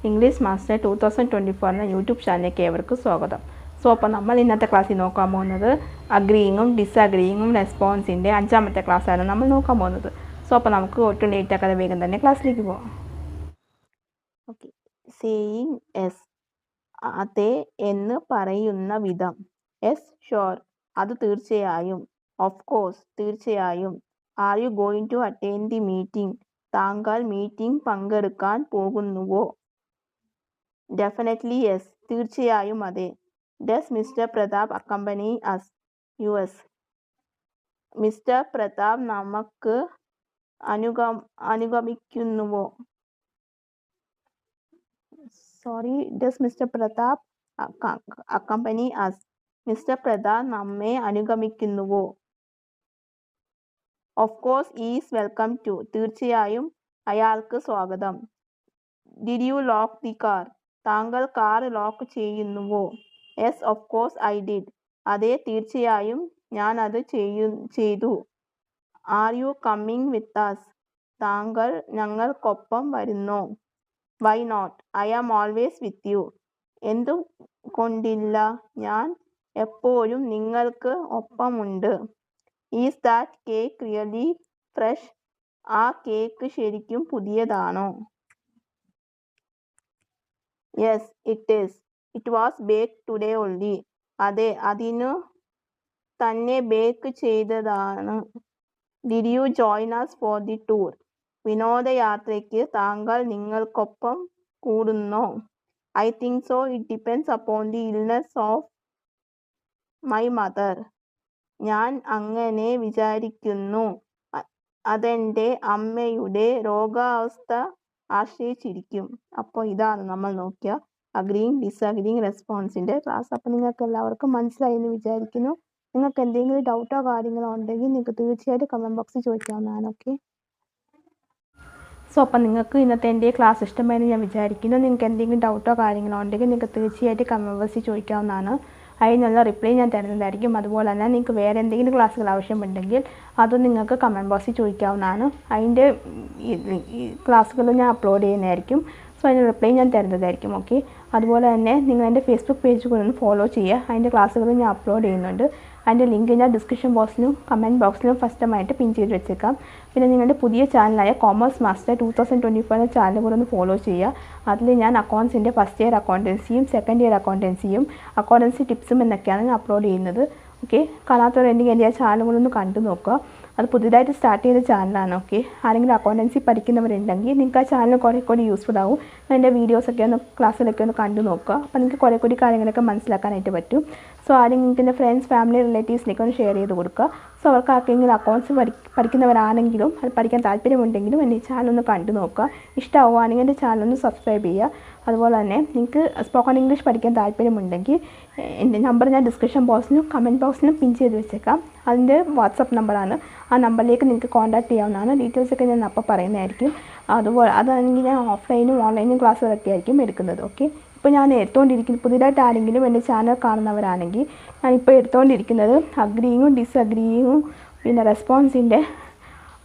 English master 2024 എന്ന YouTube ചാനലിലേക്ക് ഏവർക്കും സ്വാഗതം. അപ്പോൾ നമ്മൾ ഇന്നത്തെ ക്ലാസ്സിൽ നോക്കാൻ പോകുന്നത് അഗ്രീയിങ്ങും ഡിസഗ്രീയിങ്ങും റെസ്പോൺസിൻ്റെ 5ാമത്തെ ക്ലാസ്സാണ് നമ്മൾ നോക്കാൻ പോകുന്നത്. അപ്പോൾ നമുക്ക് ഒട്ടും ലേറ്റ് ആക്കാതെ വേഗം തന്നെ ക്ലാസ്സിലേക്ക് പോകാം. ഓക്കെ, സേയിങ് എസ്, അതെ എന്ന് പറയുന്ന വിധം. എസ് ഷുവർ, അത് തീർച്ചയായും. ഓഫ് കോഴ്സ്, തീർച്ചയായും. Are you going to attend the meeting, താങ്കൾ മീറ്റിംഗ് പങ്കെടുക്കാൻ പോകുന്നുവോ? ഡെഫിനറ്റ്ലി യെസ്, തീർച്ചയായും അതെ. Does mister Pratap accompany us, us. Mister Pratap നമുക്ക് അനുഗമിക്കുന്നുവോ? Sorry, does mister Pratap accompany us, mister Pratap നമ്മെ അനുഗമിക്കുന്നുവോ? Of course is welcome to, തീർച്ചയായും അയാൾക്ക് സ്വാഗതം. Did you lock the car, താങ്കൾ കാർ ലോക്ക് ചെയ്യുന്നുവോ? Yes of course I did, അതെ തീർച്ചയായും ഞാൻ അത് ചെയ്തു. Are you coming with us, താങ്കൾ ഞങ്ങൾക്കൊപ്പം വരുന്നോ? Why not, I am always with you, എന്തുകൊണ്ടില്ല, ഞാൻ എപ്പോഴും നിങ്ങൾക്ക് ഒപ്പമുണ്ട്. Is that cake really fresh, ആ കേക്ക് ശരിക്കും പുതിയതാണോ? Yes it is, it was bake today only, അതെ അതിനു തന്നെ ബേക്ക് ചെയ്തതാണ്. Did you join us for the tour, വിനോദയാത്രയ്ക്ക് താങ്കൾ നിങ്ങൾക്കൊപ്പം കൂടുന്നോ? I think so, it depends upon the illness of my mother, ഞാൻ അങ്ങനെ വിചാരിക്കുന്നു, അതെൻ്റെ അമ്മയുടെ രോഗാവസ്ഥ ആശ്രയിച്ചിരിക്കും. അപ്പോൾ ഇതാണ് നമ്മൾ നോക്കിയ അഗ്രീയിങ് ഡിസഗ്രീയിങ് റെസ്പോൺസിൻ്റെ ക്ലാസ്. അപ്പോൾ നിങ്ങൾക്ക് എല്ലാവർക്കും മനസ്സിലായി എന്ന് വിചാരിക്കുന്നു. നിങ്ങൾക്ക് എന്തെങ്കിലും ഡൗട്ടോ കാര്യങ്ങളോ ഉണ്ടെങ്കിൽ നിങ്ങൾക്ക് തീർച്ചയായിട്ടും കമൻറ്റ് ബോക്സിൽ ചോദിക്കാവുന്നതാണ്. ഓക്കെ, അപ്പോൾ നിങ്ങൾക്ക് ഇന്നത്തെ എൻ്റെ ക്ലാസ് ഇഷ്ടമായെന്ന് ഞാൻ വിചാരിക്കുന്നു. നിങ്ങൾക്ക് എന്തെങ്കിലും ഡൗട്ടോ കാര്യങ്ങളോ ഉണ്ടെങ്കിൽ നിങ്ങൾക്ക് തീർച്ചയായിട്ടും കമൻറ്റ് ബോക്സിൽ ചോദിക്കാവുന്നതാണ്. അതിനുള്ള റിപ്ലൈ ഞാൻ തരുന്നതായിരിക്കും. അതുപോലെ തന്നെ നിങ്ങൾക്ക് വേറെ എന്തെങ്കിലും ക്ലാസ്സുകൾ ആവശ്യമുണ്ടെങ്കിൽ അതും നിങ്ങൾക്ക് കമൻറ്റ് ബോക്സിൽ ചോദിക്കാവുന്നതാണ്. അതിൻ്റെ ക്ലാസ്സുകൾ ഞാൻ അപ്ലോഡ് ചെയ്യുന്നതായിരിക്കും. സോ അതിൻ്റെ റിപ്ലൈ ഞാൻ തരുന്നതായിരിക്കും. ഓക്കെ, അതുപോലെ തന്നെ നിങ്ങൾ എൻ്റെ ഫേസ്ബുക്ക് പേജ് കൂടെ ഒന്ന് ഫോളോ ചെയ്യുക. അതിൻ്റെ ക്ലാസ്സുകൾ ഞാൻ അപ്ലോഡ് ചെയ്യുന്നുണ്ട്. അതിൻ്റെ ലിങ്ക് ഞാൻ ഡിസ്ക്രിപ്ഷൻ ബോക്സിലും കമൻറ്റ് ബോക്സിലും ഫസ്റ്റുമായിട്ട് പിൻ ചെയ്ത് വെച്ചേക്കാം. പിന്നെ നിങ്ങളുടെ പുതിയ ചാനലായ കോമേഴ്സ് മാസ്റ്റർ 2024 എന്ന ചാനൽ കൂടെ ഒന്ന് ഫോളോ ചെയ്യുക. അതിൽ ഞാൻ അക്കൗണ്ട്സിൻ്റെ ഫസ്റ്റ് ഇയർ അക്കൗണ്ടൻസിയും സെക്കൻഡ് ഇയർ അക്കൗണ്ടൻസിയും അക്കൗണ്ടൻസി ടിപ്സും എന്നൊക്കെയാണ് ഞാൻ അപ്ലോഡ് ചെയ്യുന്നത്. ഓക്കെ, കാണാത്തവരുണ്ടെങ്കിൽ എൻ്റെ ആ ചാനൽ കൂടെ ഒന്ന് കണ്ടു നോക്കുക. അത് പുതിയതായിട്ട് സ്റ്റാർട്ട് ചെയ്ത ചാനലാണ്. ഓക്കെ, ആരെങ്കിലും അക്കൗണ്ടൻസി പഠിക്കുന്നവരുണ്ടെങ്കിൽ നിങ്ങൾക്ക് ആ ചാനൽ കുറേ കൂടി യൂസ്ഫുൾ ആവും. എൻ്റെ വീഡിയോസൊക്കെ ഒന്ന് ക്ലാസ്സിലൊക്കെ ഒന്ന് കണ്ടു നോക്കുക. അപ്പോൾ നിങ്ങൾക്ക് കുറേ കൂടി കാര്യങ്ങളൊക്കെ മനസ്സിലാക്കാനായിട്ട് പറ്റും. സോ ആദ്യം നിങ്ങൾക്ക് എൻ്റെ ഫ്രണ്ട്സ്, ഫാമിലി, റിലേറ്റീവ്സിനൊക്കെ ഒന്ന് ഷെയർ ചെയ്ത് കൊടുക്കുക. സോ അവർക്ക് ആർക്കെങ്കിലും അക്കൗണ്ട്സ് പഠിക്കുന്നവരാണെങ്കിലും അത് പഠിക്കാൻ താല്പര്യമുണ്ടെങ്കിലും എൻ്റെ ചാനൽ ഒന്ന് കണ്ടു നോക്കുക. ഇഷ്ടമാവുകയാണെങ്കിൽ എൻ്റെ ചാനൽ ഒന്ന് സബ്സ്ക്രൈബ് ചെയ്യുക. അതുപോലെ തന്നെ നിങ്ങൾക്ക് സ്പോക്കൺ ഇംഗ്ലീഷ് പഠിക്കാൻ താല്പര്യമുണ്ടെങ്കിൽ എൻ്റെ നമ്പർ ഞാൻ ഡിസ്ക്രിപ്ഷൻ ബോക്സിലും കമൻറ്റ് ബോക്സിലും പിൻ ചെയ്ത് വെച്ചേക്കാം. അതിൻ്റെ വാട്സപ്പ് നമ്പറാണ്. ആ നമ്പറിലേക്ക് നിങ്ങൾക്ക് കോൺടാക്ട് ചെയ്യാവുന്നതാണ്. ഡീറ്റെയിൽസൊക്കെ ഞാൻ അപ്പോൾ പറയുന്നതായിരിക്കും. അതുപോലെ അതാണെങ്കിൽ ഞാൻ ഓഫ്ലൈനും ഓൺലൈനും ക്ലാസ്സുകളൊക്കെ ആയിരിക്കും എടുക്കുന്നത്. ഓക്കെ, ഇപ്പോൾ ഞാൻ എടുത്തുകൊണ്ടിരിക്കുന്നത് പുതിയതായിട്ട് ആരെങ്കിലും എൻ്റെ ചാനൽ കാണുന്നവരാണെങ്കിൽ ഞാനിപ്പോൾ എടുത്തുകൊണ്ടിരിക്കുന്നത് അഗ്രീയിങ്ങും ഡിസഗ്രീയിങ്ങും പിന്നെ റെസ്പോൺസിൻ്റെ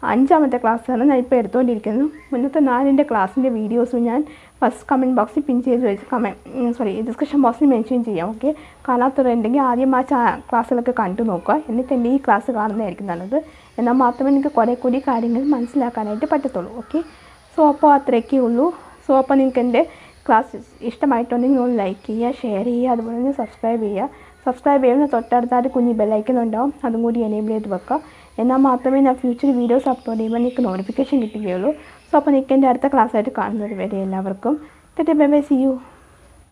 5ാമത്തെ ക്ലാസ്സാണ് ഞാനിപ്പോൾ എടുത്തുകൊണ്ടിരിക്കുന്നത്. മുന്നത്തെ 4 ക്ലാസ്സിൻ്റെ വീഡിയോസും ഞാൻ ഫസ്റ്റ് കമൻറ്റ് ബോക്സിൽ പിൻ ചെയ്ത് വെച്ച് ഡിസ്ക്രിപ്ഷൻ ബോക്സിൽ മെൻഷൻ ചെയ്യാം. ഓക്കെ, കാണാത്തവരുണ്ടെങ്കിൽ ആദ്യം ആ ക്ലാസ്സുകളൊക്കെ കണ്ടു നോക്കുക. എന്നിട്ട് എൻ്റെ ഈ ക്ലാസ് കാണുന്നതായിരിക്കും നല്ലത്. എന്നാൽ മാത്രമേ നിങ്ങൾക്ക് കുറേ കൂടി കാര്യങ്ങൾ മനസ്സിലാക്കാനായിട്ട് പറ്റത്തുള്ളൂ. ഓക്കെ, സോ അപ്പോൾ അത്രയൊക്കെ ഉള്ളൂ. സോ അപ്പോൾ നിങ്ങൾക്ക് എൻ്റെ ക്ലാസ് ഇഷ്ടമായിട്ടുണ്ടെങ്കിൽ ഒന്ന് ലൈക്ക് ചെയ്യുക, ഷെയർ ചെയ്യുക, അതുപോലെ തന്നെ സബ്സ്ക്രൈബ് ചെയ്യുക. സബ്സ്ക്രൈബ് ചെയ്യുന്ന തൊട്ടടുത്തായിട്ട് കുഞ്ഞ് ബെല്ലൈക്കൺ ഉണ്ടാവും, അതും കൂടി എനേബിൾ ചെയ്ത് വെക്കുക. എന്നാൽ മാത്രമേ ഞാൻ ഫ്യൂച്ചർ വീഡിയോസ് അപ്ലോഡ് ചെയ്യുമ്പോൾ നിങ്ങൾക്ക് നോട്ടിഫിക്കേഷൻ കിട്ടുകയുള്ളൂ. സോ അപ്പോൾ നിങ്ങൾക്ക് എൻ്റെ അടുത്ത ക്ലാസ്സായിട്ട് കാണുന്നത് വരെ എല്ലാവർക്കും ബൈ ബൈ, സീ യു.